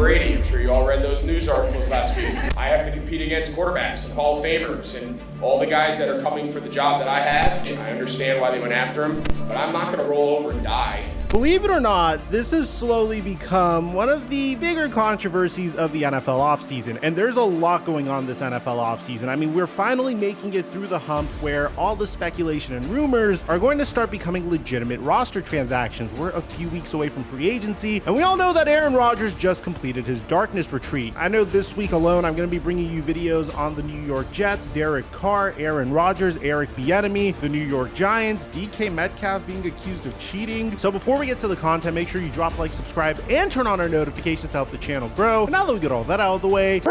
Brady. I'm sure you all read those news articles last week. I have to compete against quarterbacks and Hall of Famers and all the guys that are coming for the job that I have. I understand why they went after him, but I'm not going to roll over and die. Believe it or not, this has slowly become one of the bigger controversies of the NFL offseason, and there's a lot going on this NFL offseason. I mean, we're finally making it through the hump where all the speculation and rumors are going to start becoming legitimate roster transactions. We're a few weeks away from free agency, and we all know that Aaron Rodgers just completed his darkness retreat. I know this week alone, I'm going to be bringing you videos on the New York Jets, Derek Carr, Aaron Rodgers, Eric Bieniemy, the New York Giants, DK Metcalf being accused of cheating. So before we get to the content, make sure you drop a like, subscribe, and turn on our notifications to help the channel grow. And now that we get all that out of the way,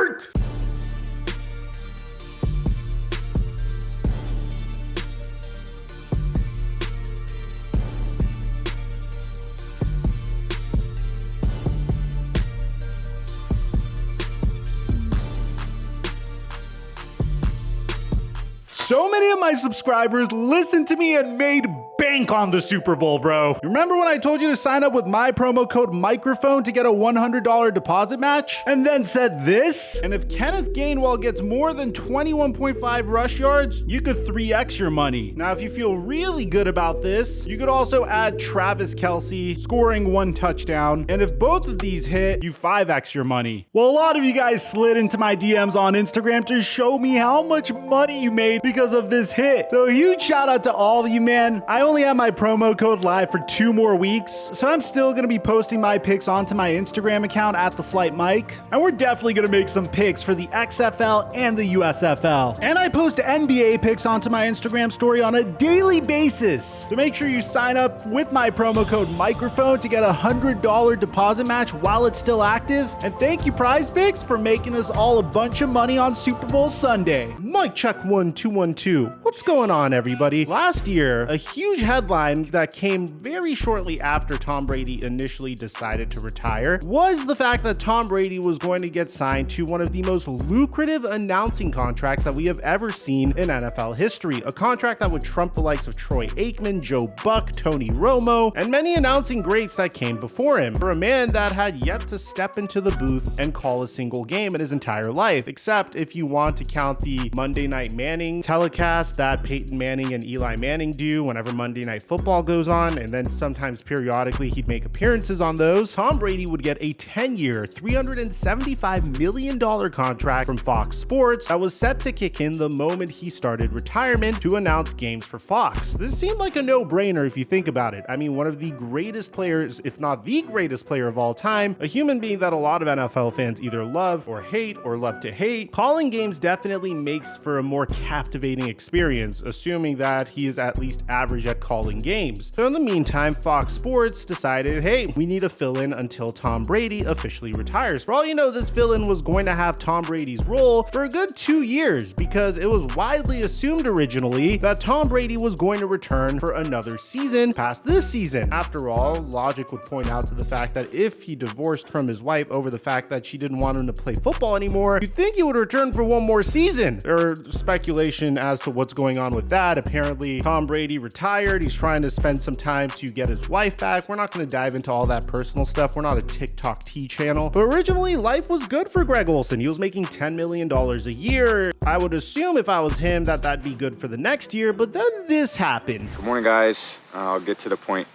so many of my subscribers listened to me and made bank on the Super Bowl, bro. You remember when I told you to sign up with my promo code Mikerophone to get a $100 deposit match? And then said this? And if Kenneth Gainwell gets more than 21.5 rush yards, you could 3x your money. Now, if you feel really good about this, you could also add Travis Kelce scoring 1 touchdown. And if both of these hit, you 5x your money. Well, a lot of you guys slid into my DMs on Instagram to show me how much money you made because of this hit. So a huge shout out to all of you, man. I only have my promo code live for 2 more weeks, so I'm still going to be posting my picks onto my Instagram account at The Flight Mike, and we're definitely going to make some picks for the XFL and the USFL. And I post NBA picks onto my Instagram story on a daily basis. So make sure you sign up with my promo code Microphone to get a $100 deposit match while it's still active. And thank you, Prize Picks, for making us all a bunch of money on Super Bowl Sunday. Mic check 1 2 1 2. What's going on, everybody? Last year, a huge headline that came very shortly after Tom Brady initially decided to retire was the fact that Tom Brady was going to get signed to one of the most lucrative announcing contracts that we have ever seen in NFL history. A contract that would trump the likes of Troy Aikman, Joe Buck, Tony Romo, and many announcing greats that came before him. For a man that had yet to step into the booth and call a single game in his entire life, except if you want to count the Monday Night Manning telecast that Peyton Manning and Eli Manning do whenever Monday Night Football goes on, and then sometimes periodically he'd make appearances on those. Tom Brady would get a 10-year, $375 million contract from Fox Sports that was set to kick in the moment he started retirement to announce games for Fox. This seemed like a no-brainer if you think about it. I mean, one of the greatest players, if not the greatest player of all time, a human being that a lot of NFL fans either love or hate or love to hate, calling games definitely makes for a more captivating experience, assuming that he is at least average at calling games. So in the meantime, Fox Sports decided, hey, we need a fill-in until Tom Brady officially retires. For all you know, this fill-in was going to have Tom Brady's role for a good 2 years because it was widely assumed originally that Tom Brady was going to return for another season past this season. After all, logic would point out to the fact that if he divorced from his wife over the fact that she didn't want him to play football anymore, you'd think he would return for 1 more season. There's speculation as to what's going on with that. Apparently, Tom Brady retired. He's trying to spend some time to get his wife back. We're not going to dive into all that personal stuff. We're not a TikTok T channel. But originally, life was good for Greg Olsen. He was making $10 million a year. I would assume if I was him that that'd be good for the next year, but then this happened. Good morning, guys. I'll get to the point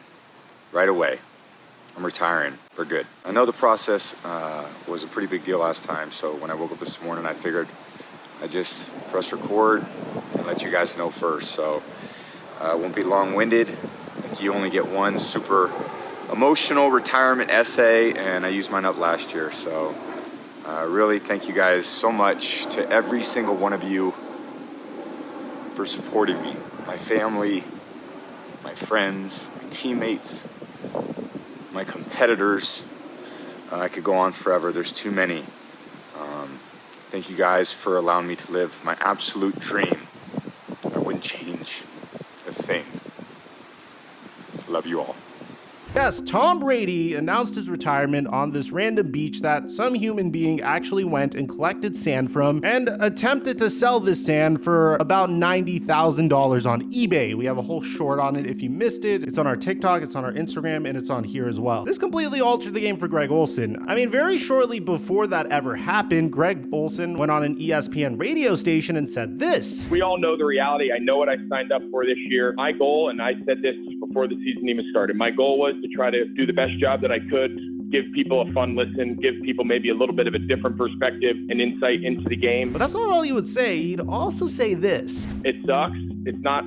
right away. I'm retiring for good. I know the process was a pretty big deal last time, so when I woke up this morning, I figured I'd just press record and let you guys know first. So it won't be long-winded. Like, you only get one super emotional retirement essay, and I used mine up last year. So really thank you guys so much, to every single one of you, for supporting me, my family, my friends, my teammates, my competitors. I could go on forever. There's too many. Thank you guys for allowing me to live my absolute dream. I wouldn't change a thing. Love you all. Yes, Tom Brady announced his retirement on this random beach that some human being actually went and collected sand from and attempted to sell this sand for about $90,000 on eBay. We have a whole short on it if you missed it. It's on our TikTok, it's on our Instagram, and it's on here as well. This completely altered the game for Greg Olsen. I mean, very shortly before that ever happened, Greg Olsen went on an ESPN radio station and said this. We all know the reality. I know what I signed up for this year. My goal, and I said this before the season even started, my goal was to try to do the best job that I could, give people a fun listen, give people maybe a little bit of a different perspective and insight into the game. But that's not all he would say. He'd also say this. It sucks. It's not,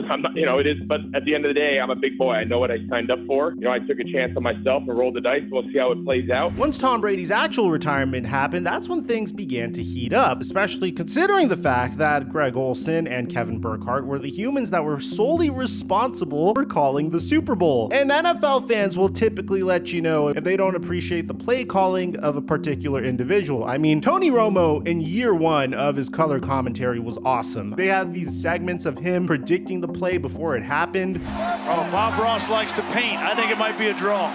I'm not, it is, but at the end of the day, I'm a big boy. I know what I signed up for. I took a chance on myself and rolled the dice. We'll see how it plays out. Once Tom Brady's actual retirement happened, that's when things began to heat up, especially considering the fact that Greg Olsen and Kevin Burkhardt were the humans that were solely responsible for calling the Super Bowl. And NFL fans will typically let you know if they don't appreciate the play calling of a particular individual. I mean, Tony Romo in year one of his color commentary was awesome. They had these segments of him predicting the play before it happened. Oh, Bob Ross likes to paint. I think it might be a draw.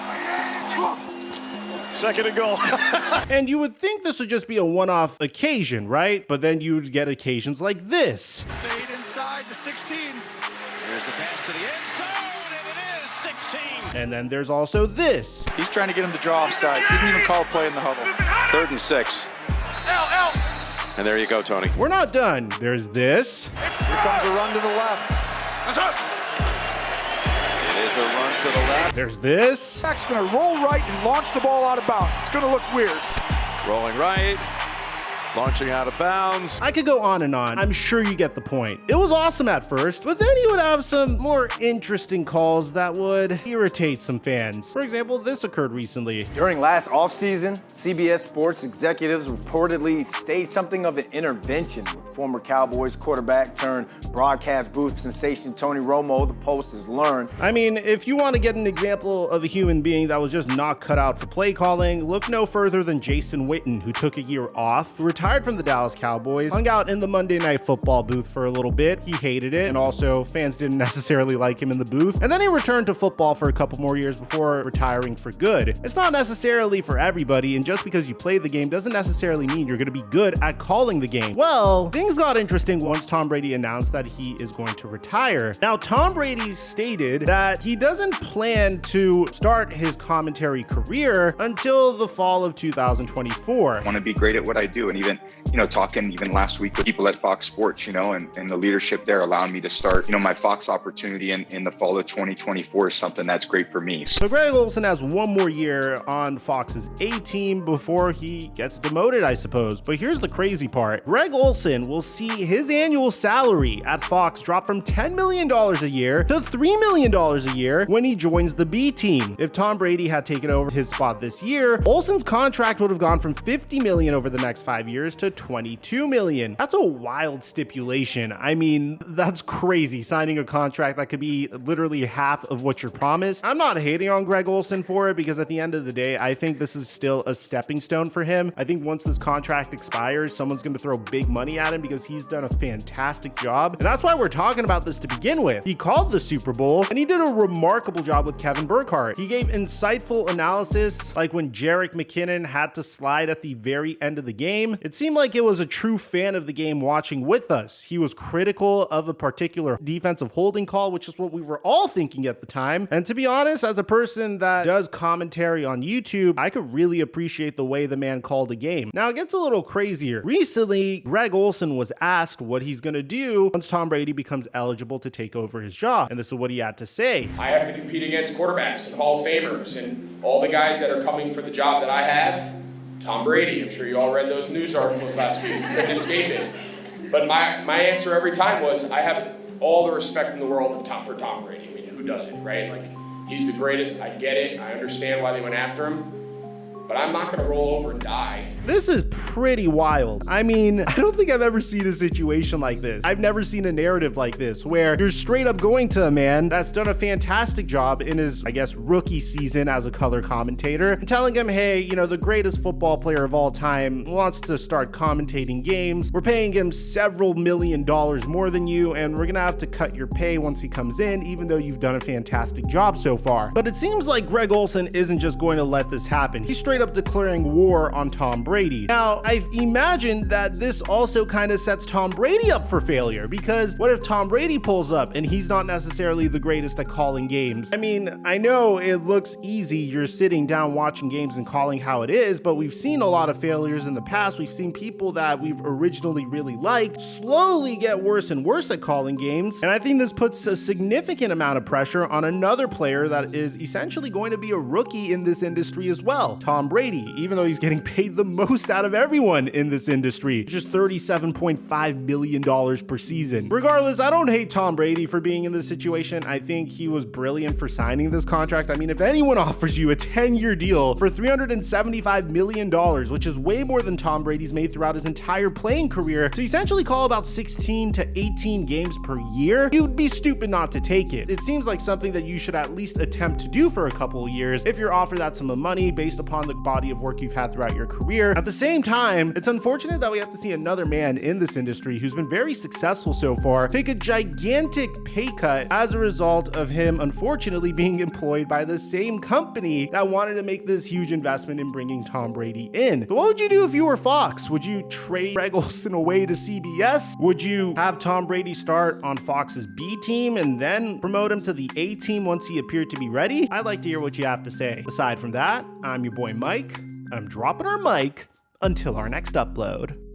Second and goal. And you would think this would just be a one-off occasion, right? But then you'd get occasions like this. Fade inside to 16. There's the pass to the end zone, and it is 16. And then there's also this. He's trying to get him to draw off sides. He didn't even call a play in the huddle. 3rd and 6. And there you go, Tony. We're not done. There's this. Here comes a run to the left. That's up. It is a run to the left. There's this. Back's going to roll right and launch the ball out of bounds. It's going to look weird. Rolling right. Launching out of bounds. I could go on and on. I'm sure you get the point. It was awesome at first, but then he would have some more interesting calls that would irritate some fans. For example, this occurred recently. During last offseason, CBS Sports executives reportedly staged something of an intervention with former Cowboys quarterback turned broadcast booth sensation Tony Romo, the Post has learned. I mean, if you want to get an example of a human being that was just not cut out for play calling, look no further than Jason Witten, who took a year off, retired from the Dallas Cowboys, hung out in the Monday Night Football booth for a little bit. He hated it, and also fans didn't necessarily like him in the booth. And then he returned to football for a couple more years before retiring for good. It's not necessarily for everybody, and just because you play the game doesn't necessarily mean you're going to be good at calling the game. Well, things got interesting once Tom Brady announced that he is going to retire. Now, Tom Brady stated that he doesn't plan to start his commentary career until the fall of 2024. I want to be great at what I do, and even talking even last week with people at Fox Sports, and the leadership there allowing me to start, my Fox opportunity in the fall of 2024 is something that's great for me. So Greg Olsen has one more year on Fox's A-team before he gets demoted, I suppose. But here's the crazy part. Greg Olsen will see his annual salary at Fox drop from $10 million a year to $3 million a year when he joins the B-team. If Tom Brady had taken over his spot this year, Olsen's contract would have gone from $50 million over the next 5 years to $22 million. That's a wild stipulation. I mean, that's crazy, signing a contract that could be literally half of what you're promised. I'm not hating on Greg Olsen for it, because at the end of the day, I think this is still a stepping stone for him. I think once this contract expires, someone's going to throw big money at him because he's done a fantastic job. And that's why we're talking about this to begin with. He called the Super Bowl, and he did a remarkable job with Kevin Burkhardt. He gave insightful analysis, like when Jerick McKinnon had to slide at the very end of the game. It seemed like it was a true fan of the game watching with us. He was critical of a particular defensive holding call, which is what we were all thinking at the time. And to be honest, as a person that does commentary on YouTube, I could really appreciate the way the man called a game. Now, it gets a little crazier. Recently, Greg Olsen was asked what he's going to do once Tom Brady becomes eligible to take over his job. And this is what he had to say. I have to compete against quarterbacks and Hall of Famers and all the guys that are coming for the job that I have. Tom Brady, I'm sure you all read those news articles last week. Couldn't escape it. But my answer every time was, I have all the respect in the world for Tom Brady. I mean, who doesn't, right? Like, he's the greatest. I get it. I understand why they went after him. but I'm not going to roll over and die. This is pretty wild. I mean, I don't think I've ever seen a situation like this. I've never seen a narrative like this where you're straight up going to a man that's done a fantastic job in his, I guess, rookie season as a color commentator and telling him, hey, you know, the greatest football player of all time wants to start commentating games. We're paying him several $1 million more than you, and we're gonna have to cut your pay once he comes in, even though you've done a fantastic job so far. But it seems like Greg Olsen isn't just going to let this happen. He's straight up declaring war on Tom Brady. Now, I imagine that this also kind of sets Tom Brady up for failure, because what if Tom Brady pulls up and he's not necessarily the greatest at calling games? I mean, I know it looks easy, you're sitting down watching games and calling how it is, but we've seen a lot of failures in the past. We've seen people that we've originally really liked slowly get worse and worse at calling games, and I think this puts a significant amount of pressure on another player that is essentially going to be a rookie in this industry as well, Tom Brady, even though he's getting paid the most out of everyone in this industry, just $37.5 million per season. Regardless, I don't hate Tom Brady for being in this situation. I think he was brilliant for signing this contract. I mean, if anyone offers you a 10-year deal for $375 million, which is way more than Tom Brady's made throughout his entire playing career, to essentially call about 16 to 18 games per year, you'd be stupid not to take it. It seems like something that you should at least attempt to do for a couple of years if you're offered that sum of money based upon the body of work you've had throughout your career. At the same time, it's unfortunate that we have to see another man in this industry who's been very successful so far take a gigantic pay cut as a result of him unfortunately being employed by the same company that wanted to make this huge investment in bringing Tom Brady in. So what would you do if you were Fox? Would you trade Greg Olsen away to CBS? Would you have Tom Brady start on Fox's B team and then promote him to the A team once he appeared to be ready? I'd like to hear what you have to say. Aside from that, I'm your boy Mike. I'm dropping our mic until our next upload.